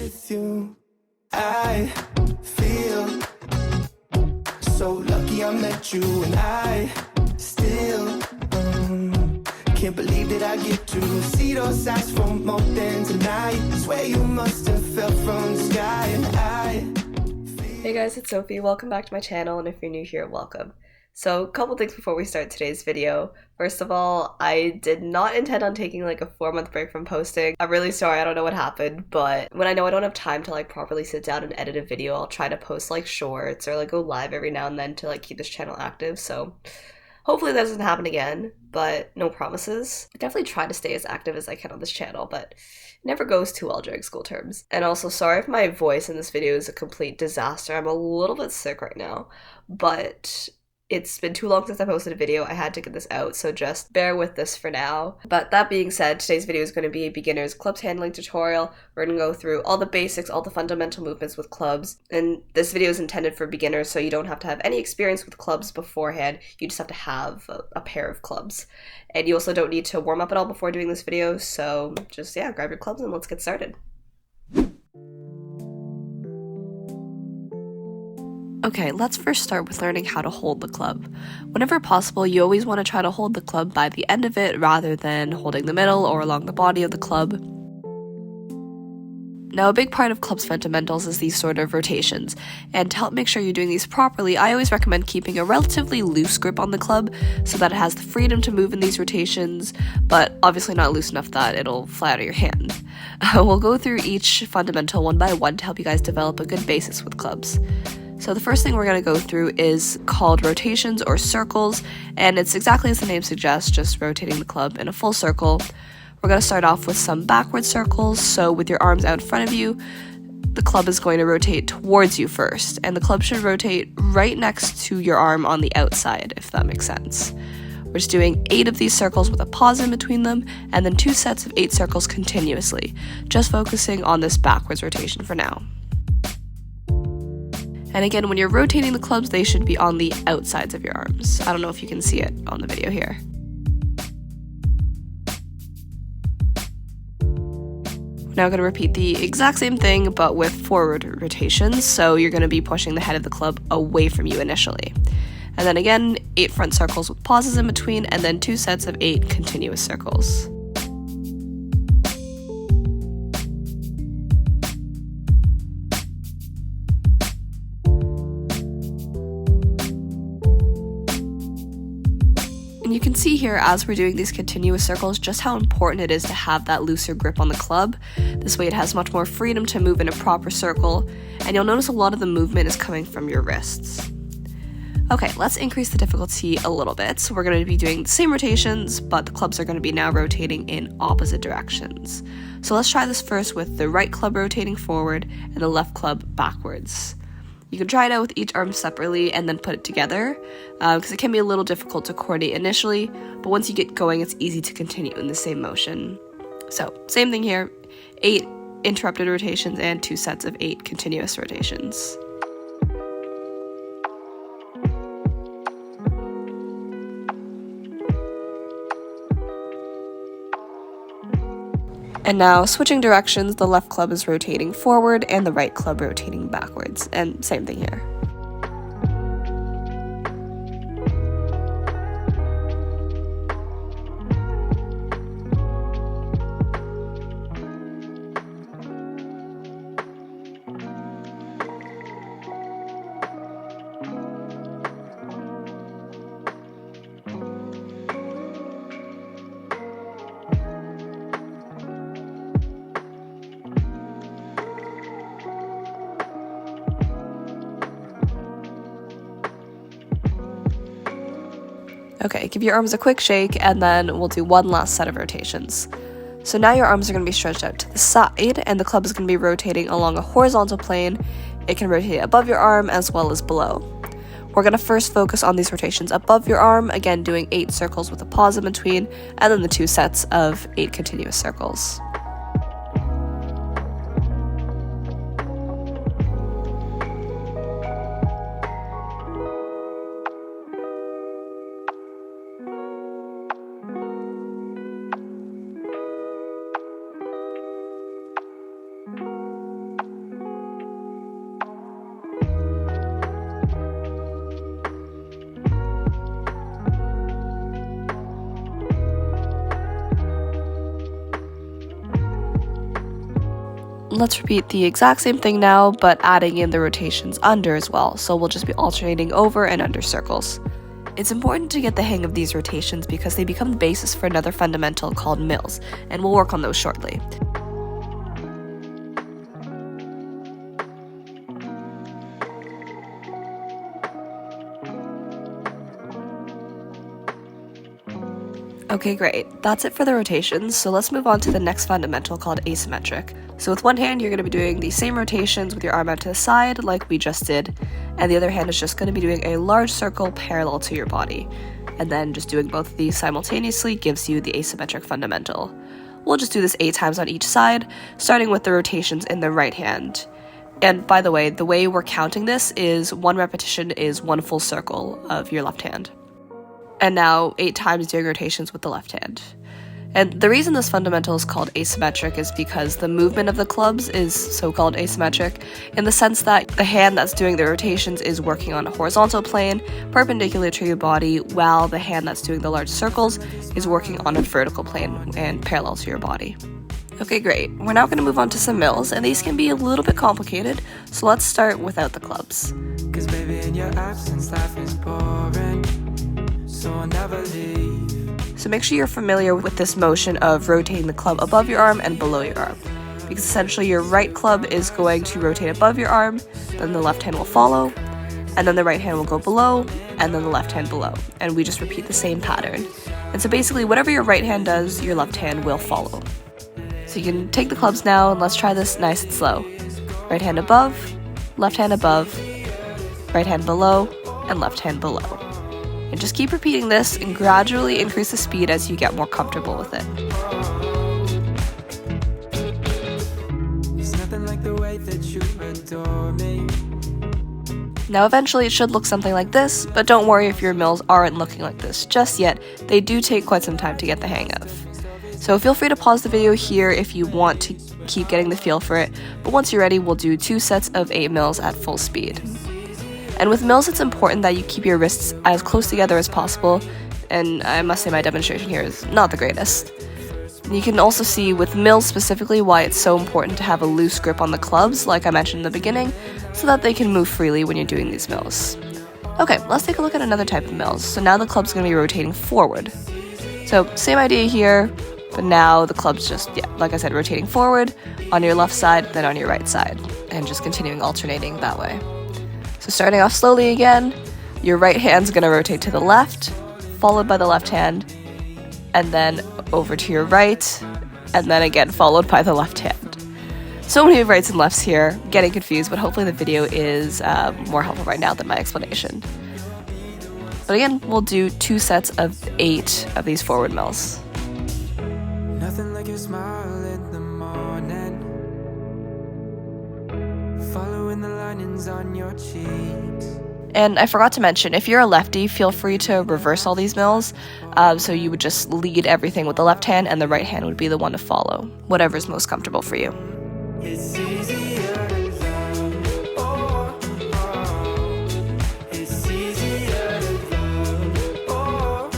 with you. I feel so lucky I met you, and I still can't believe that I get to see those eyes for more than tonight. Swear you must have fell from the sky, and Hey guys, it's Sophie. Welcome back to my channel, and if you're new here, welcome. So, a couple things before we start today's video. First of all, I did not intend on taking like a 4-month break from posting. I'm really sorry, I don't know what happened, but when I know I don't have time to like properly sit down and edit a video, I'll try to post like shorts or like go live every now and then to like keep this channel active, so hopefully that doesn't happen again, but no promises. I definitely try to stay as active as I can on this channel, but it never goes too well during school terms. And also, sorry if my voice in this video is a complete disaster. I'm a little bit sick right now, but it's been too long since I posted a video. I had to get this out, so just bear with this for now. But that being said, today's video is going to be a beginner's clubs handling tutorial. We're going to go through all the basics, all the fundamental movements with clubs. And this video is intended for beginners, so you don't have to have any experience with clubs beforehand. You just have to have a pair of clubs. And you also don't need to warm up at all before doing this video, so just, yeah, grab your clubs and let's get started. Okay, let's first start with learning how to hold the club. Whenever possible, you always want to try to hold the club by the end of it rather than holding the middle or along the body of the club. Now, a big part of clubs fundamentals is these sort of rotations, and to help make sure you're doing these properly, I always recommend keeping a relatively loose grip on the club so that it has the freedom to move in these rotations, but obviously not loose enough that it'll fly out of your hand. We'll go through each fundamental one by one to help you guys develop a good basis with clubs. So the first thing we're going to go through is called rotations or circles, and it's exactly as the name suggests, just rotating the club in a full circle. We're going to start off with some backward circles, so with your arms out in front of you, the club is going to rotate towards you first, and the club should rotate right next to your arm on the outside, if that makes sense. We're just doing 8 of these circles with a pause in between them, and then 2 sets of 8 circles continuously, just focusing on this backwards rotation for now. And again, when you're rotating the clubs, they should be on the outsides of your arms. I don't know if you can see it on the video here. We're now going to repeat the exact same thing, but with forward rotations, so you're going to be pushing the head of the club away from you initially. And then again, 8 front circles with pauses in between, and then 2 sets of 8 continuous circles. And you can see here as we're doing these continuous circles just how important it is to have that looser grip on the club. This way it has much more freedom to move in a proper circle, and you'll notice a lot of the movement is coming from your wrists. Okay, let's increase the difficulty a little bit. So we're going to be doing the same rotations, but the clubs are going to be now rotating in opposite directions. So let's try this first with the right club rotating forward and the left club backwards. You can try it out with each arm separately and then put it together, because it can be a little difficult to coordinate initially, but once you get going, it's easy to continue in the same motion. So, same thing here, 8 interrupted rotations and 2 sets of 8 continuous rotations. And now, switching directions, the left club is rotating forward and the right club rotating backwards, and same thing here. Okay, give your arms a quick shake, and then we'll do one last set of rotations. So now your arms are going to be stretched out to the side, and the club is going to be rotating along a horizontal plane. It can rotate above your arm as well as below. We're going to first focus on these rotations above your arm, again doing 8 circles with a pause in between, and then the 2 sets of 8 continuous circles. Let's repeat the exact same thing now, but adding in the rotations under as well, so we'll just be alternating over and under circles. It's important to get the hang of these rotations because they become the basis for another fundamental called mills, and we'll work on those shortly. Okay, great. That's it for the rotations, so let's move on to the next fundamental called asymmetric. So with one hand, you're going to be doing the same rotations with your arm out to the side like we just did, and the other hand is just going to be doing a large circle parallel to your body. And then just doing both of these simultaneously gives you the asymmetric fundamental. We'll just do this 8 times on each side, starting with the rotations in the right hand. And by the way we're counting this is 1 repetition is 1 full circle of your left hand. And now 8 times doing rotations with the left hand. And the reason this fundamental is called asymmetric is because the movement of the clubs is so-called asymmetric in the sense that the hand that's doing the rotations is working on a horizontal plane perpendicular to your body, while the hand that's doing the large circles is working on a vertical plane and parallel to your body. Okay, great. We're now going to move on to some mills, and these can be a little bit complicated, so let's start without the clubs. 'Cause baby, in your absence, life is boring, so I'll never leave. So make sure you're familiar with this motion of rotating the club above your arm and below your arm, because essentially your right club is going to rotate above your arm, then the left hand will follow, and then the right hand will go below, and then the left hand below, and we just repeat the same pattern. And so basically whatever your right hand does, your left hand will follow. So you can take the clubs now, and let's try this nice and slow. Right hand above, right hand below, and left hand below. And just keep repeating this and gradually increase the speed as you get more comfortable with it. It's nothing like the way that you adore me. Now eventually it should look something like this, but don't worry if your mills aren't looking like this just yet. They do take quite some time to get the hang of. So feel free to pause the video here if you want to keep getting the feel for it, but once you're ready, we'll do 2 sets of 8 mills at full speed. And with mills, it's important that you keep your wrists as close together as possible, and I must say my demonstration here is not the greatest. You can also see with mills specifically why it's so important to have a loose grip on the clubs, like I mentioned in the beginning, so that they can move freely when you're doing these mills. Okay, let's take a look at another type of mills. So now the club's going to be rotating forward. So same idea here, but now the club's just, like I said, rotating forward on your left side, then on your right side, and just continuing alternating that way. So starting off slowly again, your right hand's going to rotate to the left, followed by the left hand, and then over to your right, and then again followed by the left hand. So many rights and lefts here, getting confused, but hopefully the video is more helpful right now than my explanation. But again, we'll do 2 sets of 8 of these forward mills. Nothing like your smile in the morning, following the linings on your cheeks. And I forgot to mention, if you're a lefty, feel free to reverse all these mills. So you would just lead everything with the left hand, and the right hand would be the one to follow, whatever's most comfortable for you. It's easier to love, oh, oh. It's easier to love, oh,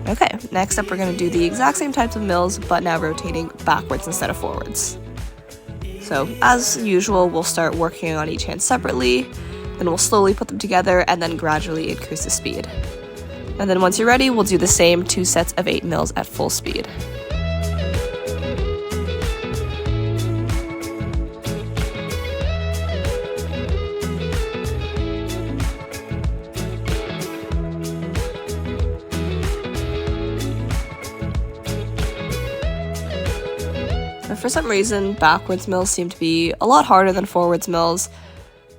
oh. Okay, next up we're going to do the exact same types of mills, but now rotating backwards instead of forwards. So as usual, we'll start working on each hand separately, then we'll slowly put them together and then gradually increase the speed. And then once you're ready, we'll do the same 2 sets of 8 mills at full speed. And for some reason, backwards mills seem to be a lot harder than forwards mills.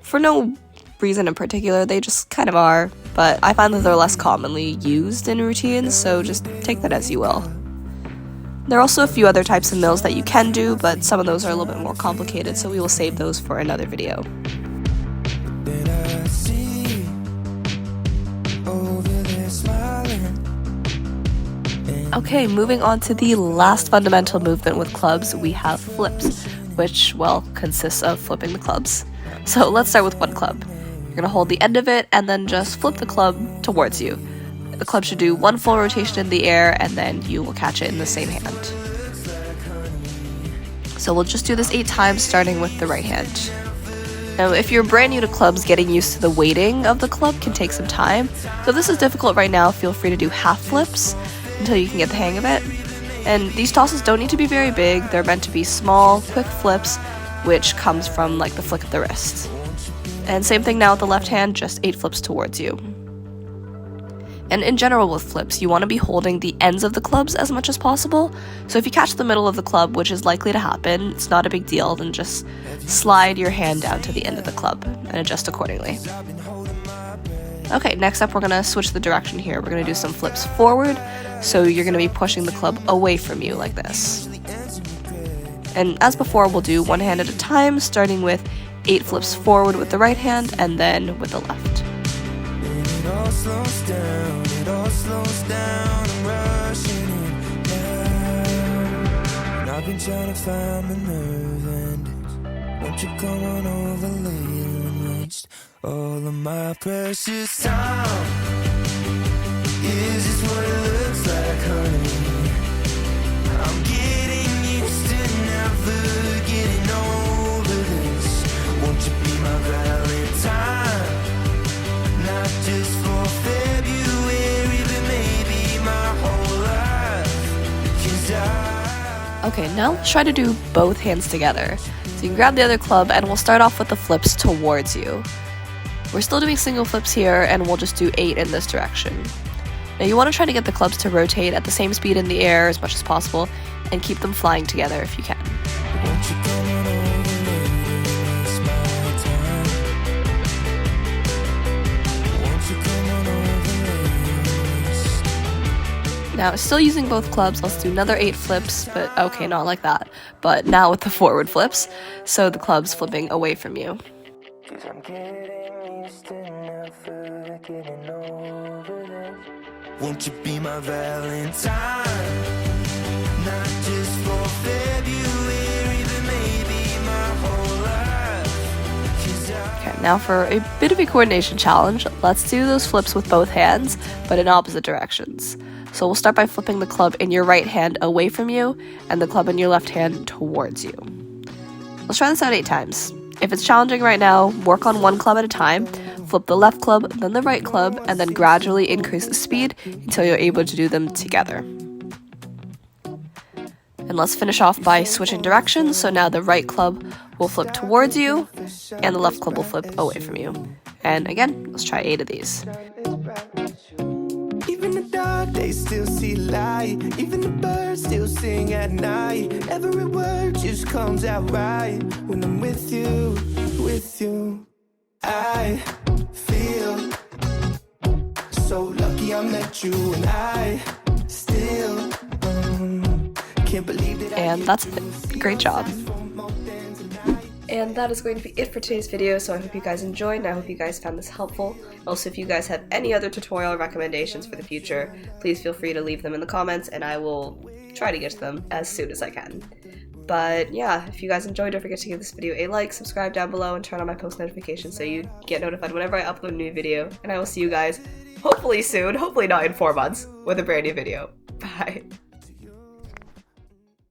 For no reason in particular, they just kind of are, but I find that they're less commonly used in routines, so just take that as you will. There are also a few other types of mills that you can do, but some of those are a little bit more complicated, so we will save those for another video. Did I see over there smiling? Okay, moving on to the last fundamental movement with clubs, we have flips, which, well, consists of flipping the clubs. So let's start with one club. You're going to hold the end of it and then just flip the club towards you. The club should do 1 full rotation in the air, and then you will catch it in the same hand. So we'll just do this 8 times, starting with the right hand. Now, if you're brand new to clubs, getting used to the weighting of the club can take some time. So if this is difficult right now, feel free to do half flips until you can get the hang of it. And these tosses don't need to be very big. They're meant to be small, quick flips, which comes from like the flick of the wrist. And same thing now with the left hand, just 8 flips towards you. And in general with flips, you want to be holding the ends of the clubs as much as possible. So if you catch the middle of the club, which is likely to happen, it's not a big deal, then just slide your hand down to the end of the club and adjust accordingly. Okay, next up we're going to switch the direction here. We're going to do some flips forward, so you're going to be pushing the club away from you like this. And as before, we'll do one hand at a time, starting with 8 flips forward with the right hand and then with the left. It all slows down, I'm rushing it now. And I've been trying to find the nerve endings. Won't you come on over later and waste all of my precious time? Is this what it looks like, honey? I'm getting used to never getting over this. Won't you be my Valentine? Not just for February, but maybe my whole life. 'Cause Okay, now let's try to do both hands together. So you can grab the other club and we'll start off with the flips towards you. We're still doing single flips here and we'll just do 8 in this direction. Now you want to try to get the clubs to rotate at the same speed in the air as much as possible and keep them flying together if you can. won't you come on over later, waste my time? Won't you come on over later? Now, still using both clubs, let's do another 8 flips, but okay, not like that. But now with the forward flips, so the club's flipping away from you. 'Cause I'm getting used to never getting over this. Won't you be my Valentine? Not just for February, but maybe my whole life. 'Cause Okay, now for a bit of a coordination challenge, let's do those flips with both hands, but in opposite directions. So we'll start by flipping the club in your right hand away from you, and the club in your left hand towards you. Let's try this out 8 times. If it's challenging right now, work on one club at a time, flip the left club, then the right club, and then gradually increase the speed until you're able to do them together. And let's finish off by switching directions, so now the right club will flip towards you, and the left club will flip away from you. And again, let's try 8 of these. even the dark days still see light. Even the birds still sing at night. Every word just comes out right when I'm with you, with you. I feel so lucky I met you, and I still can't believe that. And that's it. Great job. And that is going to be it for today's video, so I hope you guys enjoyed and I hope you guys found this helpful. Also, if you guys have any other tutorial recommendations for the future, please feel free to leave them in the comments and I will try to get to them as soon as I can. But yeah, if you guys enjoyed, don't forget to give this video a like, subscribe down below, and turn on my post notifications so you get notified whenever I upload a new video. And I will see you guys hopefully soon, hopefully not in 4 months, with a brand new video. Bye.